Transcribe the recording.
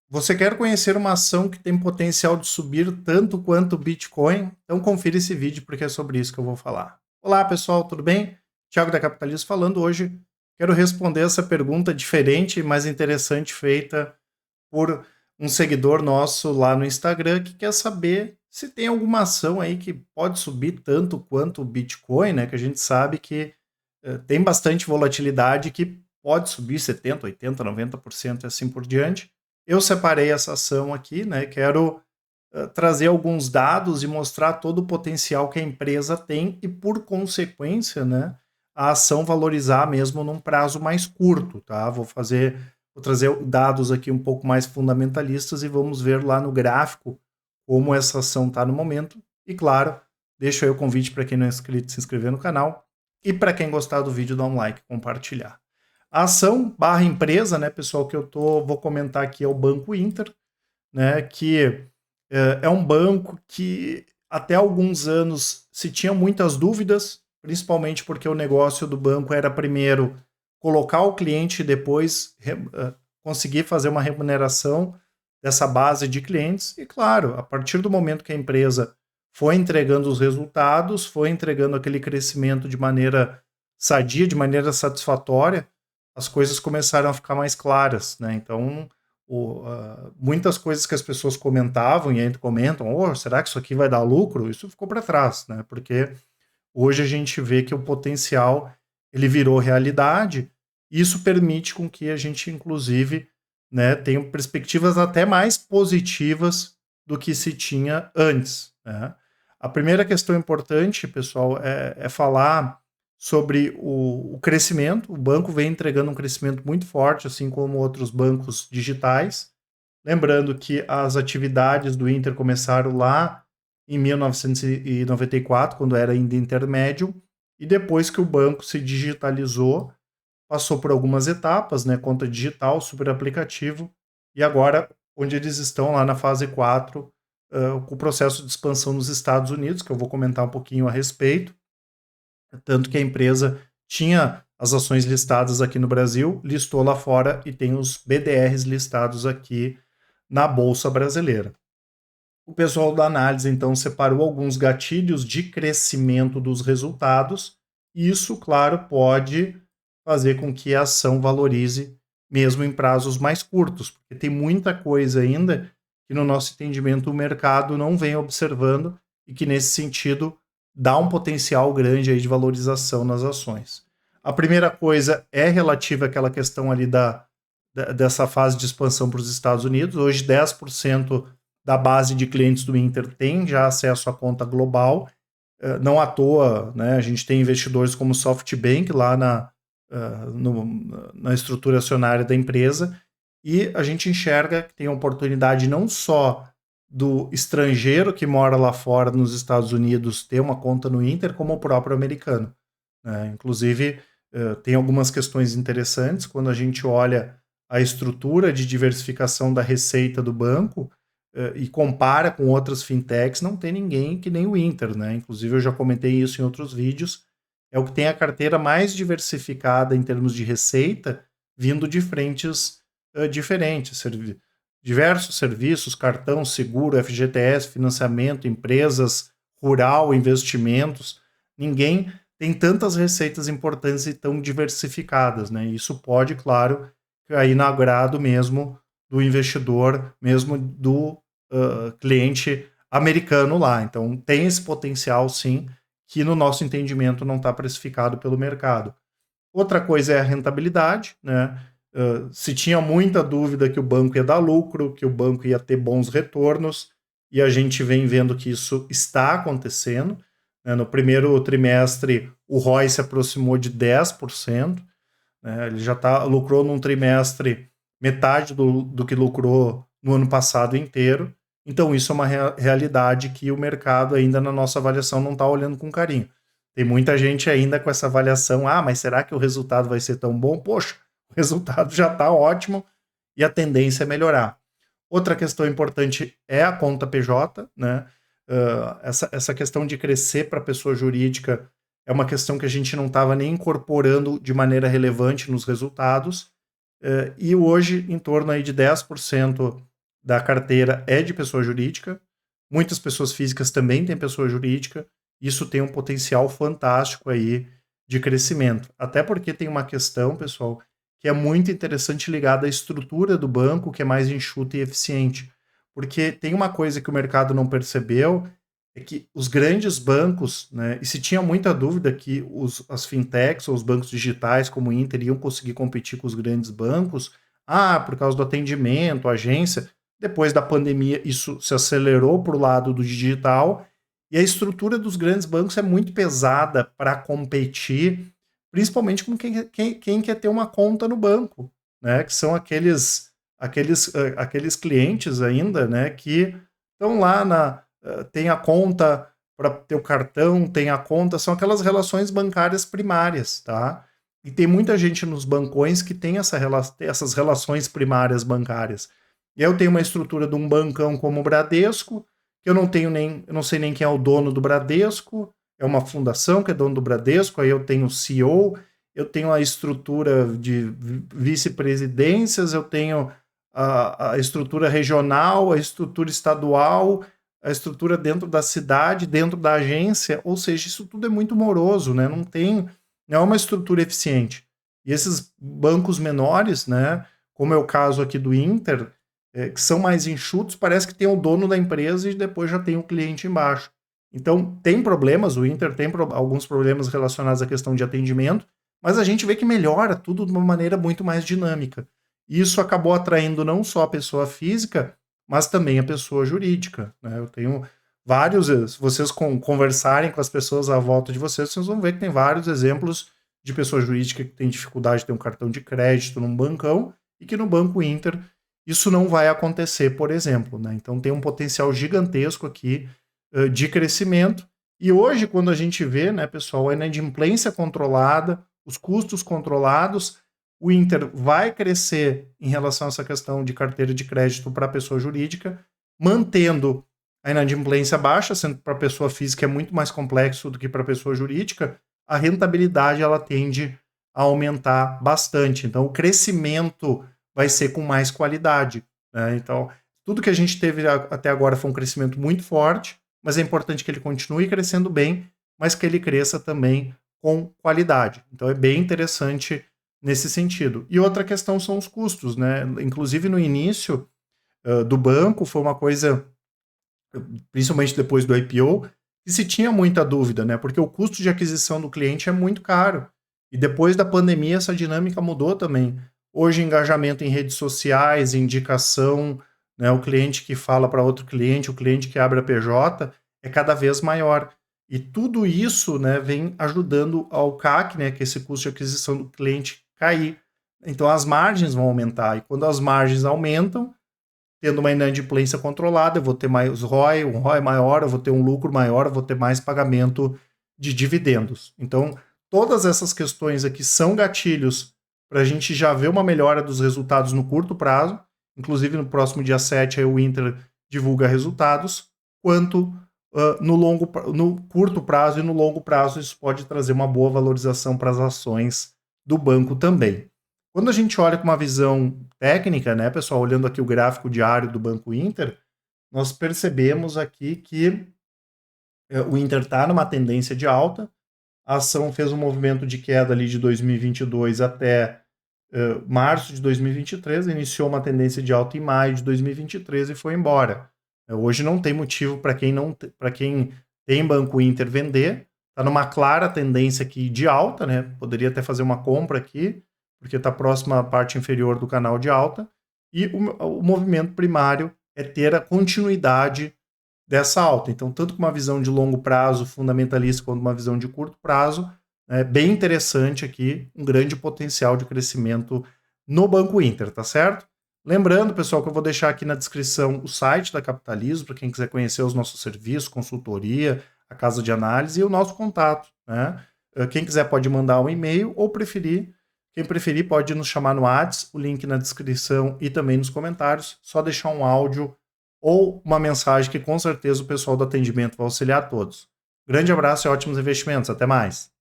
Você quer conhecer uma ação que tem potencial de subir tanto quanto o Bitcoin? Então confira esse vídeo porque é sobre isso que eu vou falar. Olá pessoal, tudo bem? Thiago da Capitalismo falando hoje. Quero responder essa pergunta diferente, mas interessante, feita por um seguidor nosso lá no Instagram que quer saber se tem alguma ação aí que pode subir tanto quanto o Bitcoin, né? Que a gente sabe que tem bastante volatilidade que pode subir 70, 80, 90% e assim por diante. Eu separei essa ação aqui, né? Quero trazer alguns dados e mostrar todo o potencial que a empresa tem e, por consequência, né, a ação valorizar mesmo num prazo mais curto, tá? Vou trazer dados aqui um pouco mais fundamentalistas e vamos ver lá no gráfico como essa ação está no momento. E claro, deixo aí o convite para quem não é inscrito se inscrever no canal e para quem gostar do vídeo dar um like, compartilhar. A ação barra empresa, né, pessoal, que vou comentar aqui é o Banco Inter, né, que é um banco que até alguns anos se tinha muitas dúvidas, principalmente porque o negócio do banco era primeiro colocar o cliente e depois conseguir fazer uma remuneração dessa base de clientes. E claro, a partir do momento que a empresa foi entregando os resultados, foi entregando aquele crescimento de maneira sadia, de maneira satisfatória, as coisas começaram a ficar mais claras, né? Então, muitas coisas que as pessoas comentavam e ainda comentam, oh, será que isso aqui vai dar lucro? Isso ficou para trás, né? Porque hoje a gente vê que o potencial ele virou realidade. E isso permite com que a gente, inclusive, né, tenha perspectivas até mais positivas do que se tinha antes, né? A primeira questão importante, pessoal, é falar sobre o crescimento. O banco vem entregando um crescimento muito forte, assim como outros bancos digitais. Lembrando que as atividades do Inter começaram lá em 1994, quando era ainda intermédio, e depois que o banco se digitalizou, passou por algumas etapas, né, conta digital, super aplicativo, e agora onde eles estão lá na fase 4, com o processo de expansão nos Estados Unidos, que eu vou comentar um pouquinho a respeito, tanto que a empresa tinha as ações listadas aqui no Brasil, listou lá fora e tem os BDRs listados aqui na Bolsa Brasileira. O pessoal da análise, então, separou alguns gatilhos de crescimento dos resultados, e isso, claro, pode fazer com que a ação valorize mesmo em prazos mais curtos, porque tem muita coisa ainda que, no nosso entendimento, o mercado não vem observando e que, nesse sentido, dá um potencial grande aí de valorização nas ações. A primeira coisa é relativa àquela questão ali dessa fase de expansão para os Estados Unidos. Hoje, 10% da base de clientes do Inter tem já acesso à conta global. Não à toa, né, a gente tem investidores como SoftBank lá na estrutura acionária da empresa, e a gente enxerga que tem a oportunidade não só do estrangeiro que mora lá fora nos Estados Unidos ter uma conta no Inter, como o próprio americano, né? Inclusive, tem algumas questões interessantes quando a gente olha a estrutura de diversificação da receita do banco e compara com outras fintechs, não tem ninguém que nem o Inter, né? Inclusive, eu já comentei isso em outros vídeos. É o que tem a carteira mais diversificada em termos de receita, vindo de frentes diferentes. Diversos serviços, cartão, seguro, FGTS, financiamento, empresas, rural, investimentos. Ninguém tem tantas receitas importantes e tão diversificadas, né? Isso pode, claro, cair no agrado mesmo do investidor, mesmo do cliente americano lá. Então, tem esse potencial, sim, que no nosso entendimento não está precificado pelo mercado. Outra coisa é a rentabilidade, né? Se tinha muita dúvida que o banco ia dar lucro, que o banco ia ter bons retornos, e a gente vem vendo que isso está acontecendo, né? No primeiro trimestre, o ROI se aproximou de 10%, né? Ele já lucrou num trimestre metade do que lucrou no ano passado inteiro. Então, isso é uma realidade que o mercado ainda na nossa avaliação não está olhando com carinho. Tem muita gente ainda com essa avaliação, mas será que o resultado vai ser tão bom? Poxa, o resultado já está ótimo e a tendência é melhorar. Outra questão importante é a conta PJ, né? Essa questão de crescer para a pessoa jurídica é uma questão que a gente não estava nem incorporando de maneira relevante nos resultados, e hoje em torno aí de 10% da carteira é de pessoa jurídica, muitas pessoas físicas também têm pessoa jurídica, isso tem um potencial fantástico aí de crescimento. Até porque tem uma questão, pessoal, que é muito interessante ligada à estrutura do banco, que é mais enxuta e eficiente. Porque tem uma coisa que o mercado não percebeu, é que os grandes bancos, né, e se tinha muita dúvida que as fintechs ou os bancos digitais como o Inter iam conseguir competir com os grandes bancos, por causa do atendimento, agência, depois da pandemia isso se acelerou para o lado do digital, e a estrutura dos grandes bancos é muito pesada para competir, principalmente com quem quer ter uma conta no banco, né, que são aqueles clientes ainda, né, que estão lá tem a conta para ter o cartão, tem a conta, são aquelas relações bancárias primárias, tá? E tem muita gente nos bancões que tem essas relações primárias bancárias. Eu tenho uma estrutura de um bancão como o Bradesco, que eu não sei nem quem é o dono do Bradesco, é uma fundação que é dono do Bradesco, aí eu tenho o CEO, eu tenho a estrutura de vice-presidências, eu tenho a estrutura regional, a estrutura estadual, a estrutura dentro da cidade, dentro da agência, ou seja, isso tudo é muito moroso, né? Não é uma estrutura eficiente. E esses bancos menores, né, como é o caso aqui do Inter, que são mais enxutos, parece que tem o dono da empresa e depois já tem o cliente embaixo. Então, tem problemas, o Inter tem alguns problemas relacionados à questão de atendimento, mas a gente vê que melhora tudo de uma maneira muito mais dinâmica. E isso acabou atraindo não só a pessoa física, mas também a pessoa jurídica, né? Eu tenho vários, se vocês conversarem com as pessoas à volta de vocês vão ver que tem vários exemplos de pessoa jurídica que tem dificuldade de ter um cartão de crédito num bancão e que no Banco Inter isso não vai acontecer, por exemplo, né? Então tem um potencial gigantesco aqui de crescimento. E hoje, quando a gente vê, né, pessoal, a inadimplência controlada, os custos controlados, o Inter vai crescer em relação a essa questão de carteira de crédito para a pessoa jurídica, mantendo a inadimplência baixa, sendo que para a pessoa física é muito mais complexo do que para a pessoa jurídica, a rentabilidade ela tende a aumentar bastante. Então, o crescimento vai ser com mais qualidade, né? Então, tudo que a gente teve até agora foi um crescimento muito forte, mas é importante que ele continue crescendo bem, mas que ele cresça também com qualidade. Então, é bem interessante nesse sentido. E outra questão são os custos, né? Inclusive no início do banco foi uma coisa, principalmente depois do IPO, que se tinha muita dúvida, né? Porque o custo de aquisição do cliente é muito caro. E depois da pandemia essa dinâmica mudou também. Hoje engajamento em redes sociais, indicação, né? O cliente que fala para outro cliente, o cliente que abre a PJ é cada vez maior. E tudo isso, né, vem ajudando ao CAC, né, que é esse custo de aquisição do cliente, cair. Então as margens vão aumentar, e quando as margens aumentam, tendo uma inadimplência controlada, eu vou ter mais ROI, um ROI maior, eu vou ter um lucro maior, eu vou ter mais pagamento de dividendos. Então, todas essas questões aqui são gatilhos para a gente já ver uma melhora dos resultados no curto prazo, inclusive no próximo dia 7 aí o Inter divulga resultados, quanto no curto prazo e no longo prazo isso pode trazer uma boa valorização para as ações do banco também. Quando a gente olha com uma visão técnica, né, pessoal, olhando aqui o gráfico diário do Banco Inter, nós percebemos aqui que o Inter está numa tendência de alta, a ação fez um movimento de queda ali de 2022 até março de 2023, iniciou uma tendência de alta em maio de 2023 e foi embora. Hoje não tem motivo para quem tem Banco Inter vender, está numa clara tendência aqui de alta, né? Poderia até fazer uma compra aqui, porque está próximo à parte inferior do canal de alta, e o movimento primário é ter a continuidade dessa alta. Então, tanto com uma visão de longo prazo fundamentalista, quanto uma visão de curto prazo, é bem interessante aqui, um grande potencial de crescimento no Banco Inter, tá certo? Lembrando, pessoal, que eu vou deixar aqui na descrição o site da Capitalismo, para quem quiser conhecer os nossos serviços, consultoria, a casa de análise e o nosso contato, né? Quem quiser pode mandar um e-mail ou quem preferir pode nos chamar no WhatsApp, o link na descrição e também nos comentários, só deixar um áudio ou uma mensagem que com certeza o pessoal do atendimento vai auxiliar a todos. Grande abraço e ótimos investimentos, até mais!